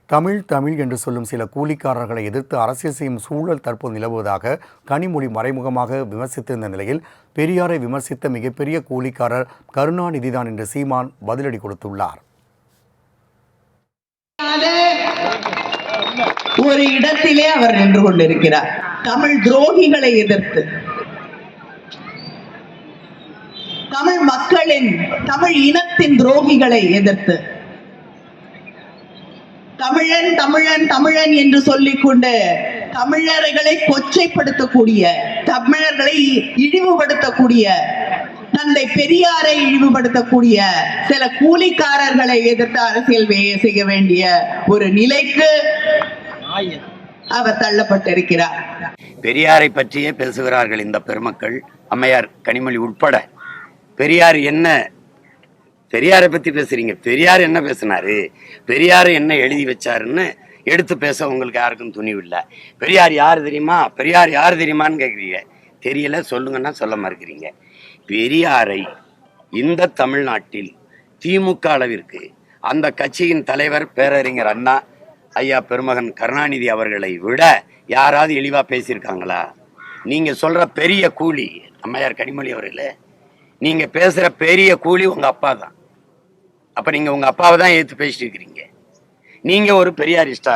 தமிழ் தமிழ் என்று சொல்லும் சில கூலிக்காரர்களை எதிர்த்து அரசியல் செய்யும் சூழல் தற்போது நிலவுவதாக கனிமொழி மறைமுகமாக விமர்சித்திருந்த நிலையில் பெரியாரை விமர்சித்த மிகப்பெரிய கூலிக்காரர் கருணாநிதிதான் என்று சீமான் பதிலடி கொடுத்துள்ளார். ஒரு இடத்திலே அவர் நின்று கொண்டிருக்கிறார். தமிழ் துரோகிகளை எதிர்த்து, தமிழ் மக்களின், தமிழ் இனத்தின் துரோகிகளை எதிர்த்து, தமிழன் தமிழன் தமிழன் என்று சொல்லிக்கொண்டு தமிழர்களை கொச்சைப்படுத்தக்கூடிய, தமிழர்களை இழிவுபடுத்தக்கூடிய, தந்தை பெரியாரை இழிவுபடுத்தக்கூடிய சில கூலிக்காரர்களை எதிர்த்து அரசியல் செய்ய வேண்டிய ஒரு நிலைக்கு அவர் தள்ளப்பட்டிருக்கிறார். பெரியாரை பற்றியே பேசுகிறார்கள் இந்த பெருமக்கள், அம்மையார் கனிமொழி உட்பட. பெரியார் என்ன, பெரியாரை பத்தி பேசுறீங்க, பெரியார் என்ன பேசினாரு, பெரியார் என்ன எழுதி வச்சாருன்னு எடுத்து பேச உங்களுக்கு யாருக்கும் துணிவில்லை. பெரியார் யாரு தெரியுமா, பெரியார் யாரு தெரியுமான்னு கேட்குறீங்க. தெரியல, சொல்லுங்கன்னா சொல்ல மறுக்கிறீங்க. பெரியாரை இந்த தமிழ்நாட்டில் திமுக அளவிற்கு அந்த கட்சியின் தலைவர் பேரறிஞர் அண்ணா ஐயா பெருமகன் கருணாநிதி அவர்களை விட யாராவது இழிவா பேசியிருக்காங்களா? நீங்க சொல்ற பெரிய கூலி அம்மையார் கனிமொழி அவர்களே, நீங்க பேசுற பெரிய கூலி உங்க அப்பா தான். அப்ப நீங்க உங்க அப்பாவை தான் ஏத்து பேசிட்டு இருக்கிறீங்க. நீங்க ஒரு பெரியாரிஸ்டா?